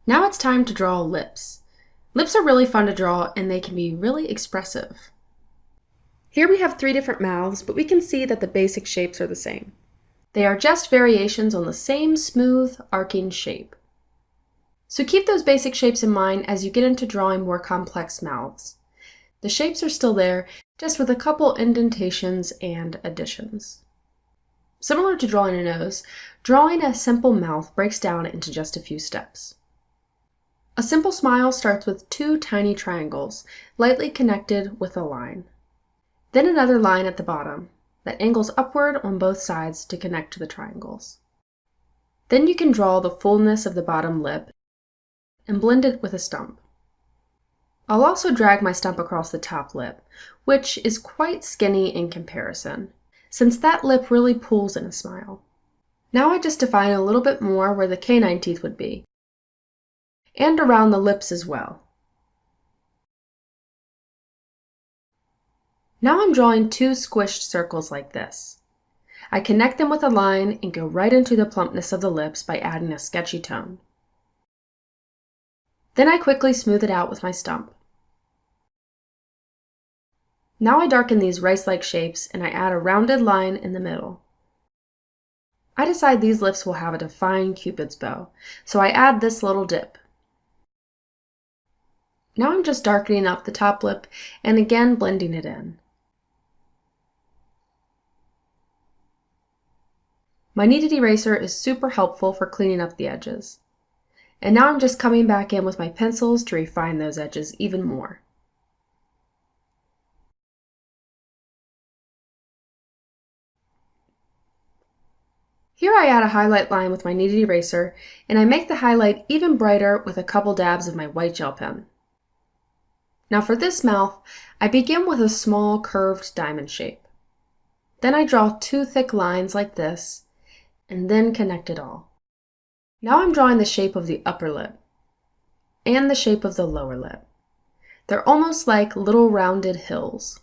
Now it's time to draw lips. Lips are really fun to draw and they can be really expressive. Here we have 3 different mouths, but we can see that the basic shapes are the same. They are just variations on the same smooth, arcing shape. So keep those basic shapes in mind as you get into drawing more complex mouths. The shapes are still there, just with a couple indentations and additions. Similar to drawing a nose, drawing a simple mouth breaks down into just a few steps. A simple smile starts with 2 tiny triangles, lightly connected with a line. Then another line at the bottom that angles upward on both sides to connect to the triangles. Then you can draw the fullness of the bottom lip and blend it with a stump. I'll also drag my stump across the top lip, which is quite skinny in comparison, since that lip really pulls in a smile. Now I just define a little bit more where the canine teeth would be, and around the lips as well. Now I'm drawing 2 squished circles like this. I connect them with a line and go right into the plumpness of the lips by adding a sketchy tone. Then I quickly smooth it out with my stump. Now I darken these rice-like shapes and I add a rounded line in the middle. I decide these lips will have a defined Cupid's bow, so I add this little dip. Now I'm just darkening up the top lip and again blending it in. My kneaded eraser is super helpful for cleaning up the edges. And now I'm just coming back in with my pencils to refine those edges even more. Here I add a highlight line with my kneaded eraser, and I make the highlight even brighter with a couple dabs of my white gel pen. Now for this mouth, I begin with a small curved diamond shape. Then I draw 2 thick lines like this, and then connect it all. Now I'm drawing the shape of the upper lip, and the shape of the lower lip. They're almost like little rounded hills.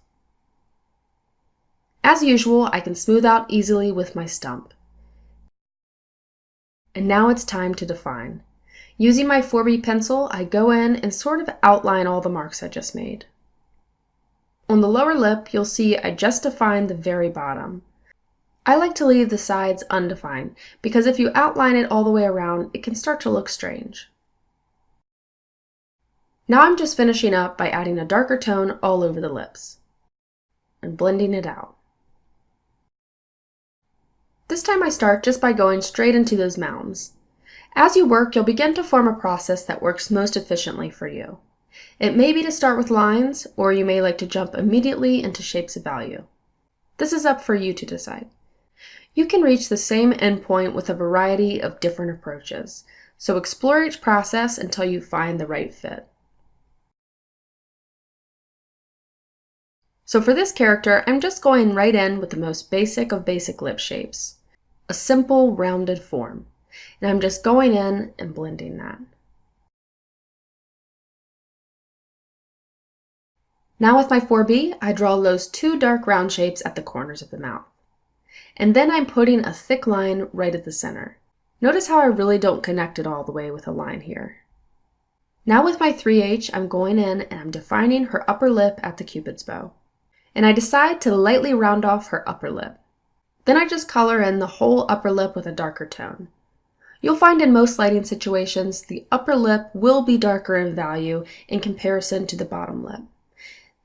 As usual, I can smooth out easily with my stump. And now it's time to define. Using my 4B pencil, I go in and sort of outline all the marks I just made. On the lower lip, you'll see I just defined the very bottom. I like to leave the sides undefined, because if you outline it all the way around, it can start to look strange. Now I'm just finishing up by adding a darker tone all over the lips and blending it out. This time I start just by going straight into those mounds. As you work, you'll begin to form a process that works most efficiently for you. It may be to start with lines, or you may like to jump immediately into shapes of value. This is up for you to decide. You can reach the same endpoint with a variety of different approaches, so explore each process until you find the right fit. So for this character, I'm just going right in with the most basic of basic lip shapes, a simple rounded form, and I'm just going in and blending that. Now with my 4B, I draw those 2 dark round shapes at the corners of the mouth. And then I'm putting a thick line right at the center. Notice how I really don't connect it all the way with a line here. Now with my 3H, I'm going in and I'm defining her upper lip at the Cupid's bow. And I decide to lightly round off her upper lip. Then I just color in the whole upper lip with a darker tone. You'll find in most lighting situations, the upper lip will be darker in value in comparison to the bottom lip.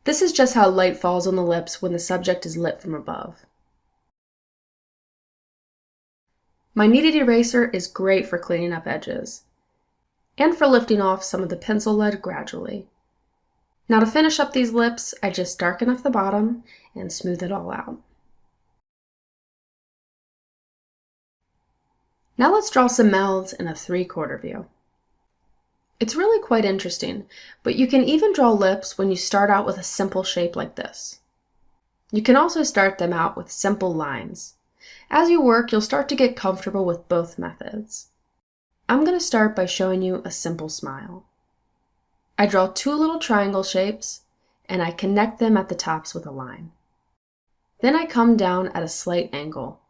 This is just how light falls on the lips when the subject is lit from above. My kneaded eraser is great for cleaning up edges and for lifting off some of the pencil lead gradually. Now to finish up these lips, I just darken up the bottom and smooth it all out. Now let's draw some mouths in a 3/4 view. It's really quite interesting, but you can even draw lips when you start out with a simple shape like this. You can also start them out with simple lines. As you work, you'll start to get comfortable with both methods. I'm going to start by showing you a simple smile. I draw 2 little triangle shapes, and I connect them at the tops with a line. Then I come down at a slight angle,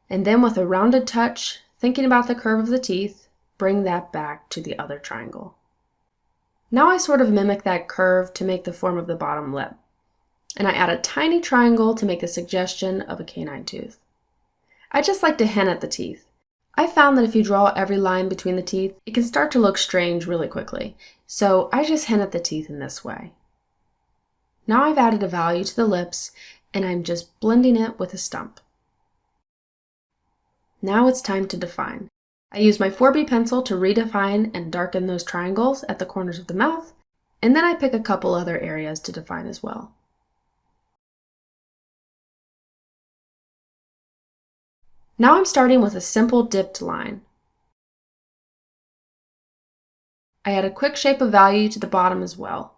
and then with a rounded touch, thinking about the curve of the teeth, bring that back to the other triangle. Now I sort of mimic that curve to make the form of the bottom lip. And I add a tiny triangle to make the suggestion of a canine tooth. I just like to hint at the teeth. I found that if you draw every line between the teeth, it can start to look strange really quickly. So I just hint at the teeth in this way. Now I've added a value to the lips, and I'm just blending it with a stump. Now it's time to define. I use my 4B pencil to redefine and darken those triangles at the corners of the mouth, and then I pick a couple other areas to define as well. Now I'm starting with a simple dipped line. I add a quick shape of value to the bottom as well.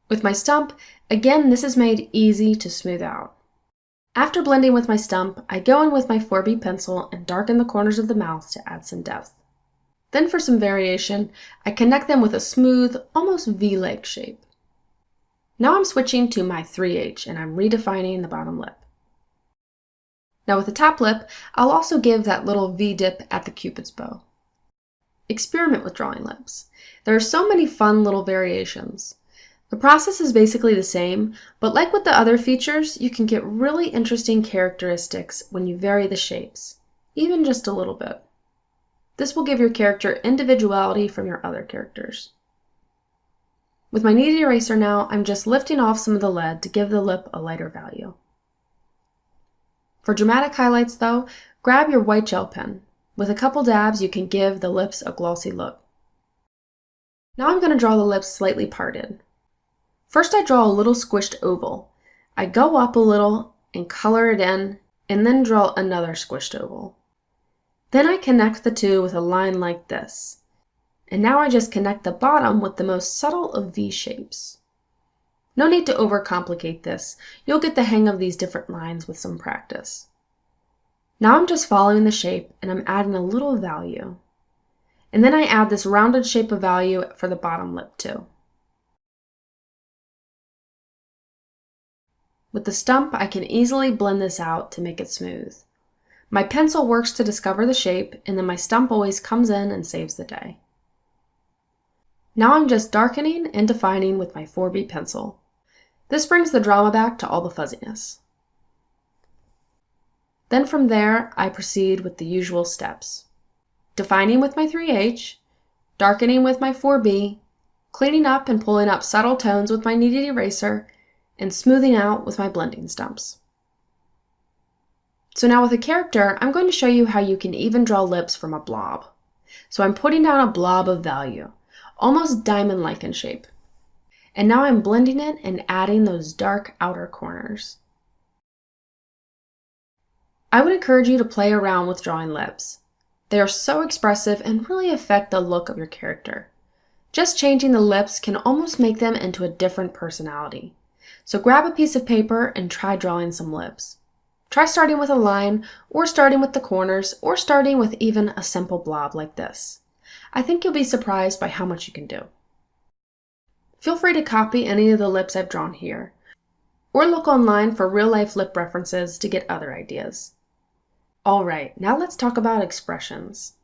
With my stump, again, this is made easy to smooth out. After blending with my stump, I go in with my 4B pencil and darken the corners of the mouth to add some depth. Then for some variation, I connect them with a smooth, almost V-like shape. Now I'm switching to my 3H and I'm redefining the bottom lip. Now with the top lip, I'll also give that little V-dip at the Cupid's bow. Experiment with drawing lips. There are so many fun little variations. The process is basically the same, but like with the other features, you can get really interesting characteristics when you vary the shapes, even just a little bit. This will give your character individuality from your other characters. With my kneaded eraser now, I'm just lifting off some of the lead to give the lip a lighter value. For dramatic highlights though, grab your white gel pen. With a couple dabs, you can give the lips a glossy look. Now I'm going to draw the lips slightly parted. First I draw a little squished oval. I go up a little and color it in, and then draw another squished oval. Then I connect the two with a line like this. And now I just connect the bottom with the most subtle of V shapes. No need to overcomplicate this. You'll get the hang of these different lines with some practice. Now I'm just following the shape and I'm adding a little value. And then I add this rounded shape of value for the bottom lip too. With the stump, I can easily blend this out to make it smooth. My pencil works to discover the shape, and then my stump always comes in and saves the day. Now I'm just darkening and defining with my 4B pencil. This brings the drama back to all the fuzziness. Then from there, I proceed with the usual steps. Defining with my 3H, darkening with my 4B, cleaning up and pulling up subtle tones with my kneaded eraser, and smoothing out with my blending stumps. So now with a character, I'm going to show you how you can even draw lips from a blob. So I'm putting down a blob of value, almost diamond-like in shape. And now I'm blending it and adding those dark outer corners. I would encourage you to play around with drawing lips. They are so expressive and really affect the look of your character. Just changing the lips can almost make them into a different personality. So grab a piece of paper and try drawing some lips. Try starting with a line, or starting with the corners, or starting with even a simple blob like this. I think you'll be surprised by how much you can do. Feel free to copy any of the lips I've drawn here, or look online for real-life lip references to get other ideas. Alright, now let's talk about expressions.